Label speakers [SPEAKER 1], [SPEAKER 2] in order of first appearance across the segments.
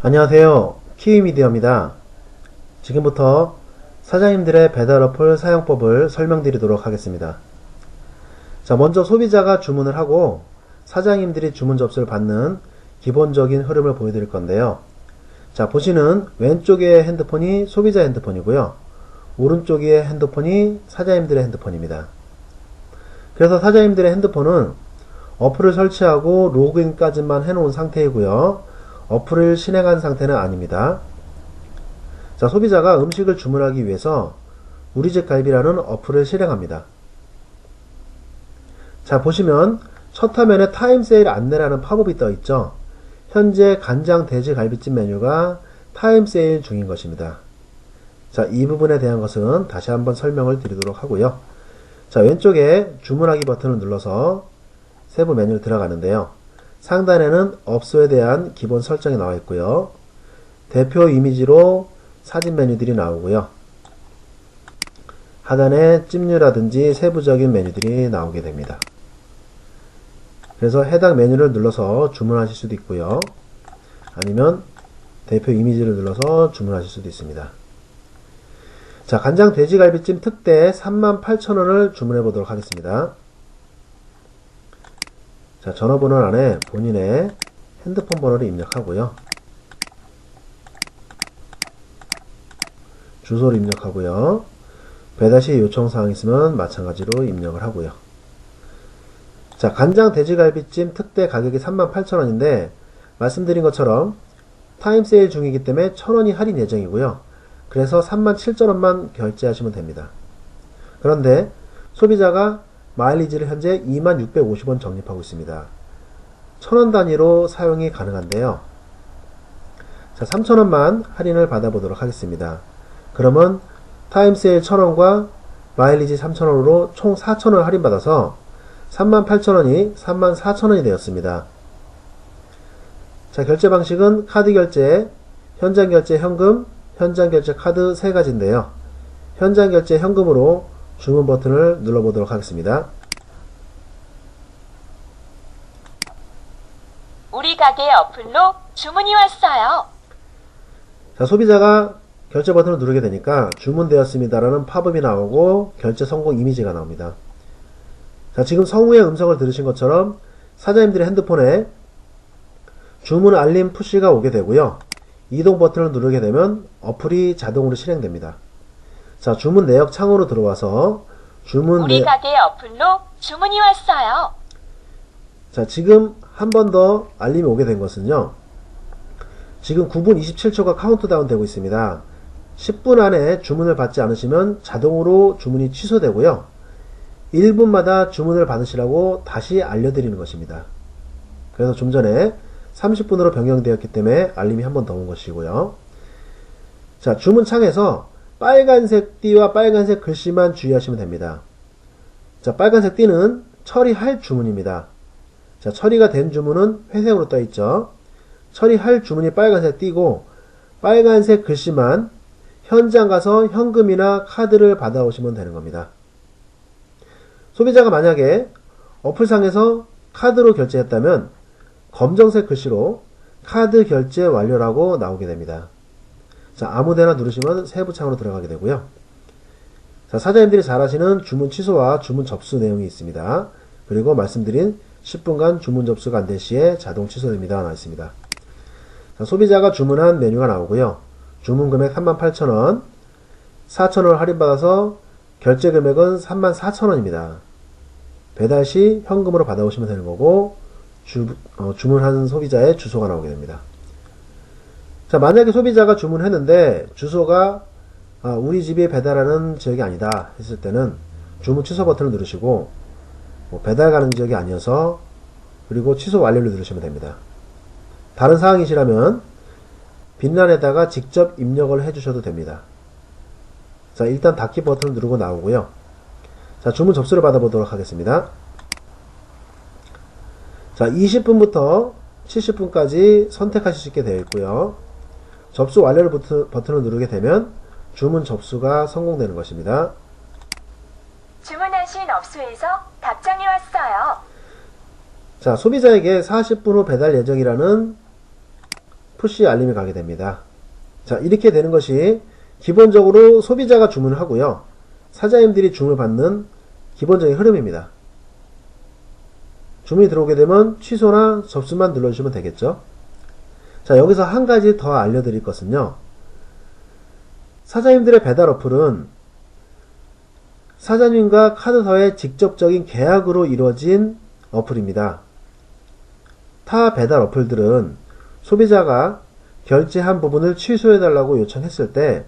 [SPEAKER 1] 안녕하세요. 키위미디어입니다. 지금부터 사장님들의 배달 어플 사용법을 설명드리도록 하겠습니다. 자, 먼저 소비자가 주문을 하고 사장님들이 주문 접수를 받는 기본적인 흐름을 보여드릴 건데요. 자, 보시는 왼쪽의 핸드폰이 소비자 핸드폰이고요. 오른쪽의 핸드폰이 사장님들의 핸드폰입니다. 그래서 사장님들의 핸드폰은 어플을 설치하고 로그인까지만 해놓은 상태이고요. 어플을 실행한 상태는 아닙니다. 자, 소비자가 음식을 주문하기 위해서 우리집 갈비라는 어플을 실행합니다. 자, 보시면 첫 화면에 타임 세일 안내라는 팝업이 떠 있죠. 현재 간장 돼지 갈비찜 메뉴가 타임 세일 중인 것입니다. 자, 이 부분에 대한 것은 다시 한번 설명을 드리도록 하고요. 자, 왼쪽에 주문하기 버튼을 눌러서 세부 메뉴로 들어가는데요. 상단에는 업소에 대한 기본 설정이 나와 있고요. 대표 이미지로 사진 메뉴들이 나오고요. 하단에 찜류라든지 세부적인 메뉴들이 나오게 됩니다. 그래서 해당 메뉴를 눌러서 주문하실 수도 있고요. 아니면 대표 이미지를 눌러서 주문하실 수도 있습니다. 자, 간장 돼지갈비찜 특대 38,000원을 주문해 보도록 하겠습니다. 자, 전화번호 안에 본인의 핸드폰 번호를 입력하고요. 주소를 입력하고요. 배달시 요청사항이 있으면 마찬가지로 입력을 하고요. 자, 간장 돼지갈비찜 특대 가격이 38,000원인데 말씀드린 것처럼 타임 세일 중이기 때문에 1,000원이 할인 예정이고요. 그래서 37,000원만 결제하시면 됩니다. 그런데 소비자가 마일리지를 현재 2650원 적립하고 있습니다. 1,000원 단위로 사용이 가능한데요. 자, 3,000원만 할인을 받아보도록 하겠습니다. 그러면 타임세일 1,000원과 마일리지 3,000원으로 총 4,000원 할인받아서 38,000원이 34,000원이 되었습니다. 자, 결제 방식은 카드 결제, 현장 결제 현금, 현장 결제 카드 세 가지인데요. 현장 결제 현금으로 주문 버튼을 눌러보도록 하겠습니다.
[SPEAKER 2] 우리 가게 어플로 주문이 왔어요.
[SPEAKER 1] 자, 소비자가 결제 버튼을 누르게 되니까 주문되었습니다라는 팝업이 나오고 결제 성공 이미지가 나옵니다. 자, 지금 성우의 음성을 들으신 것처럼 사장님들의 핸드폰에 주문 알림 푸시가 오게 되고요. 이동 버튼을 누르게 되면 어플이 자동으로 실행됩니다. 자, 주문 내역 창으로 들어와서
[SPEAKER 2] 우리 가게 어플로 주문이 왔어요.
[SPEAKER 1] 자, 지금 한 번 더 알림이 오게 된 것은요. 지금 9분 27초가 카운트다운 되고 있습니다. 10분 안에 주문을 받지 않으시면 자동으로 주문이 취소되고요. 1분마다 주문을 받으시라고 다시 알려드리는 것입니다. 그래서 좀 전에 30분으로 변경되었기 때문에 알림이 한 번 더 온 것이고요. 자, 주문창에서 빨간색 띠와 빨간색 글씨만 주의하시면 됩니다. 자, 빨간색 띠는 처리할 주문입니다. 자, 처리가 된 주문은 회색으로 떠 있죠. 처리할 주문이 빨간색 띠고 빨간색 글씨만 현장 가서 현금이나 카드를 받아오시면 되는 겁니다. 소비자가 만약에 어플상에서 카드로 결제했다면 검정색 글씨로 카드 결제 완료라고 나오게 됩니다. 자, 아무데나 누르시면 세부창으로 들어가게 되고요. 자, 사장님들이 잘 아시는 주문 취소와 주문 접수 내용이 있습니다. 그리고 말씀드린 10분간 주문 접수가 안 될 시에 자동 취소됩니다. 나와 있습니다. 자, 소비자가 주문한 메뉴가 나오고요. 주문 금액 38,000원, 4,000원 할인받아서 결제 금액은 34,000원입니다. 배달 시 현금으로 받아오시면 되는 거고 주문한 소비자의 주소가 나오게 됩니다. 자, 만약에 소비자가 주문했는데 주소가 우리 집이 배달하는 지역이 아니다 했을 때는 주문 취소 버튼을 누르시고 배달 가는 지역이 아니어서 그리고 취소 완료를 누르시면 됩니다. 다른 사항이시라면 빈란에다가 직접 입력을 해주셔도 됩니다. 자, 일단 닫기 버튼을 누르고 나오고요. 자, 주문 접수를 받아보도록 하겠습니다. 자, 20분부터 70분까지 선택하실 수 있게 되어 있고요. 접수 완료를 버튼을 누르게 되면 주문 접수가 성공되는 것입니다.
[SPEAKER 2] 주문하신 업소에서 답장이 왔어요.
[SPEAKER 1] 자, 소비자에게 40분 후 배달 예정이라는 푸시 알림이 가게 됩니다. 자, 이렇게 되는 것이 기본적으로 소비자가 주문을 하고요. 사장님들이 주문을 받는 기본적인 흐름입니다. 주문이 들어오게 되면 취소나 접수만 눌러주시면 되겠죠. 자, 여기서 한 가지 더 알려드릴 것은요. 사장님들의 배달 어플은 사장님과 카드사의 직접적인 계약으로 이루어진 어플입니다. 타 배달 어플들은 소비자가 결제한 부분을 취소해달라고 요청했을 때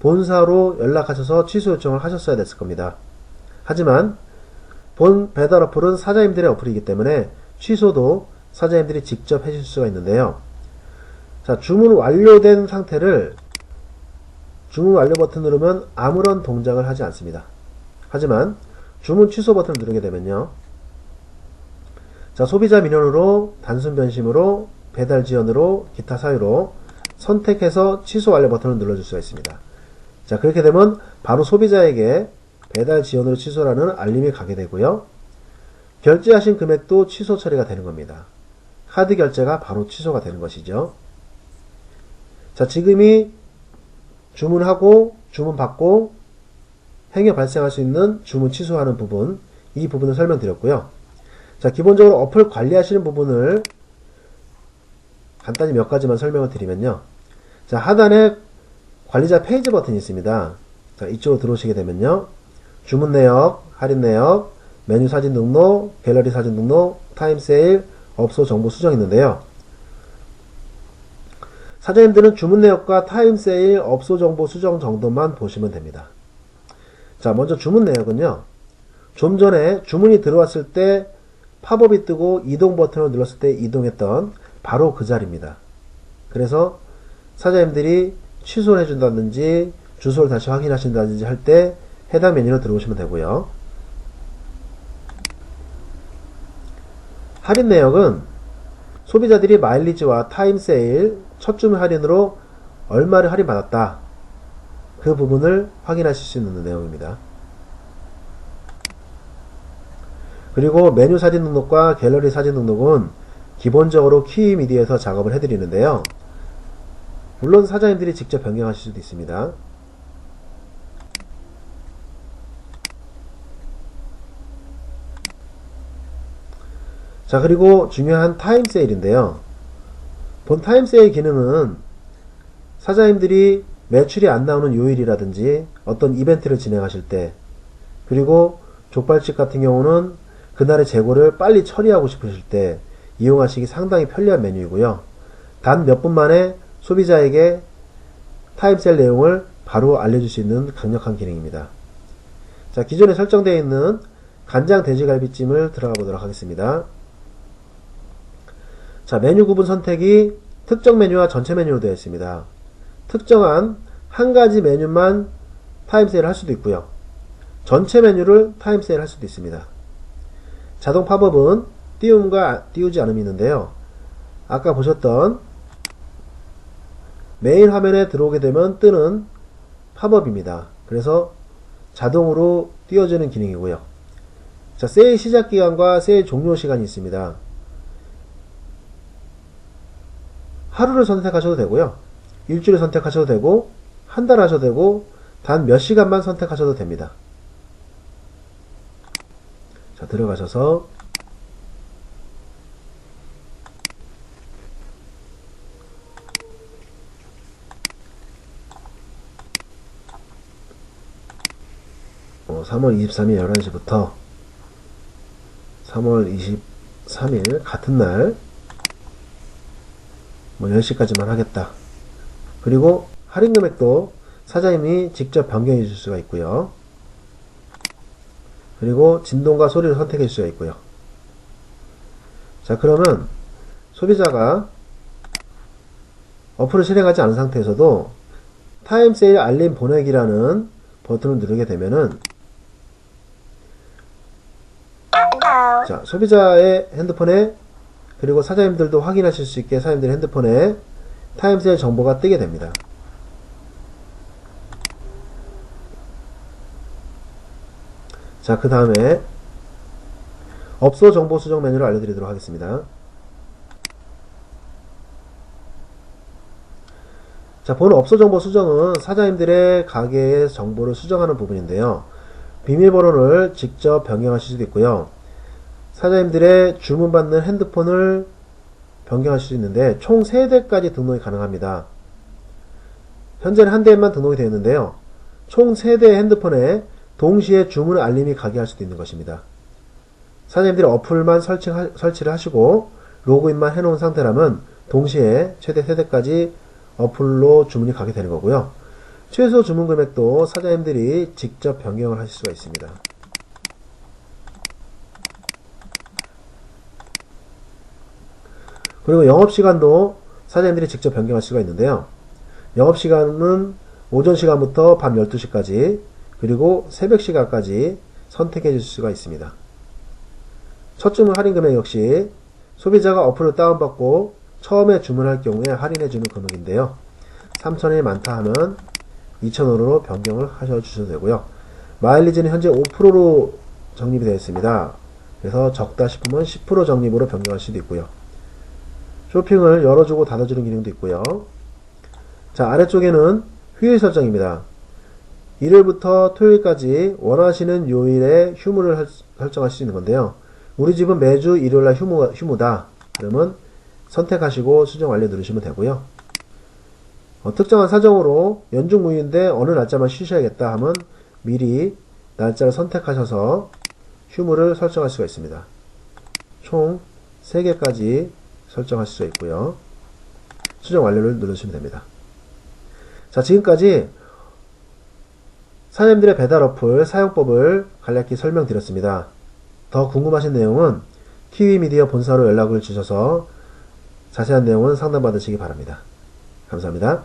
[SPEAKER 1] 본사로 연락하셔서 취소 요청을 하셨어야 됐을 겁니다. 하지만 본 배달 어플은 사장님들의 어플이기 때문에 취소도 사장님들이 직접 해줄 수가 있는데요. 자, 주문 완료된 상태를 주문 완료 버튼 누르면 아무런 동작을 하지 않습니다. 하지만 주문 취소 버튼을 누르게 되면요. 자, 소비자 민원으로, 단순 변심으로, 배달 지연으로, 기타 사유로 선택해서 취소 완료 버튼을 눌러줄 수가 있습니다. 자, 그렇게 되면 바로 소비자에게 배달 지연으로 취소라는 알림이 가게 되고요. 결제하신 금액도 취소 처리가 되는 겁니다. 카드 결제가 바로 취소가 되는 것이죠. 자, 지금이 주문하고 주문받고 행위 발생할 수 있는 주문 취소하는 부분, 이 부분을 설명드렸고요. 자, 기본적으로 어플 관리하시는 부분을 간단히 몇 가지만 설명을 드리면요. 자, 하단에 관리자 페이지 버튼이 있습니다. 자, 이쪽으로 들어오시게 되면요. 주문 내역, 할인 내역, 메뉴 사진 등록, 갤러리 사진 등록, 타임 세일, 업소 정보 수정이 있는데요. 사장님들은 주문 내역과 타임 세일, 업소 정보 수정 정도만 보시면 됩니다. 자, 먼저 주문 내역은요. 좀 전에 주문이 들어왔을 때 팝업이 뜨고 이동 버튼을 눌렀을 때 이동했던 바로 그 자리입니다. 그래서 사장님들이 취소를 해준다든지 주소를 다시 확인하신다든지 할 때 해당 메뉴로 들어오시면 되고요. 할인 내역은 소비자들이 마일리지와 타임 세일, 첫 주문 할인으로 얼마를 할인받았다. 그 부분을 확인하실 수 있는 내용입니다. 그리고 메뉴 사진 등록과 갤러리 사진 등록은 기본적으로 키미디에서 작업을 해드리는데요. 물론 사장님들이 직접 변경하실 수도 있습니다. 자, 그리고 중요한 타임 세일인데요. 본 타임 세일 기능은 사장님들이 매출이 안 나오는 요일이라든지 어떤 이벤트를 진행하실 때, 그리고 족발집 같은 경우는 그날의 재고를 빨리 처리하고 싶으실 때 이용하시기 상당히 편리한 메뉴이고요. 단 몇 분 만에 소비자에게 타임셀 내용을 바로 알려줄 수 있는 강력한 기능입니다. 자, 기존에 설정되어 있는 간장 돼지갈비찜을 들어가 보도록 하겠습니다. 자, 메뉴 구분 선택이 특정 메뉴와 전체 메뉴로 되어 있습니다. 특정한 한 가지 메뉴만 타임세일을 할 수도 있고요. 전체 메뉴를 타임세일 할 수도 있습니다. 자동 팝업은 띄움과 띄우지 않음이 있는데요. 아까 보셨던 메인 화면에 들어오게 되면 뜨는 팝업입니다. 그래서 자동으로 띄워주는 기능이고요. 자, 세일 시작 기간과 세일 종료 시간이 있습니다. 하루를 선택하셔도 되고요. 일주일을 선택하셔도 되고, 한 달 하셔도 되고, 단 몇 시간만 선택하셔도 됩니다. 자, 들어가셔서 어, 3월 23일 11시부터 3월 23일 같은 날 10시까지만 하겠다. 그리고 할인 금액도 사장님이 직접 변경해 줄 수가 있고요. 그리고 진동과 소리를 선택해 줄 수가 있고요. 자, 그러면 소비자가 어플을 실행하지 않은 상태에서도 타임세일 알림 보내기라는 버튼을 누르게 되면은 자, 소비자의 핸드폰에 그리고 사장님들도 확인하실 수 있게 사장님들 핸드폰에 타임세일 정보가 뜨게 됩니다. 자, 그 다음에 업소 정보 수정 메뉴를 알려드리도록 하겠습니다. 자, 본 업소 정보 수정은 사장님들의 가게의 정보를 수정하는 부분인데요. 비밀번호를 직접 변경하실 수도 있고요. 사장님들의 주문받는 핸드폰을 변경하실 수 있는데 총 3대까지 등록이 가능합니다. 현재는 한 대만 등록이 되어 있는데요. 총 3대의 핸드폰에 동시에 주문 알림이 가게 할 수도 있는 것입니다. 사장님들이 어플만 설치를 하시고 로그인만 해놓은 상태라면 동시에 최대 3대까지 어플로 주문이 가게 되는 거고요. 최소 주문 금액도 사장님들이 직접 변경을 하실 수가 있습니다. 그리고 영업시간도 사장님들이 직접 변경할 수가 있는데요. 영업시간은 오전 시간부터 밤 12시까지 그리고 새벽 시간까지 선택해 주실 수가 있습니다. 첫 주문 할인 금액 역시 소비자가 어플을 다운받고 처음에 주문할 경우에 할인해 주는 금액인데요. 3,000원이 많다 하면 2,000원으로 변경을 하셔 주셔도 되고요. 마일리지는 현재 5%로 적립이 되어 있습니다. 그래서 적다 싶으면 10% 적립으로 변경할 수도 있고요. 쇼핑을 열어주고 닫아주는 기능도 있고요. 자, 아래쪽에는 휴일 설정입니다. 일요일부터 토요일까지 원하시는 요일에 휴무를 설정하실 수 있는 건데요. 우리 집은 매주 일요일날 휴무다. 그러면 선택하시고 수정 완료 누르시면 되고요. 특정한 사정으로 연중 무휴인데 어느 날짜만 쉬셔야겠다 하면 미리 날짜를 선택하셔서 휴무를 설정할 수가 있습니다. 총 3개까지 설정할 수가 있고요. 수정 완료를 누르시면 됩니다. 자, 지금까지 사장님들의 배달 어플 사용법을 간략히 설명드렸습니다. 더 궁금하신 내용은 키위미디어 본사로 연락을 주셔서 자세한 내용은 상담받으시기 바랍니다. 감사합니다.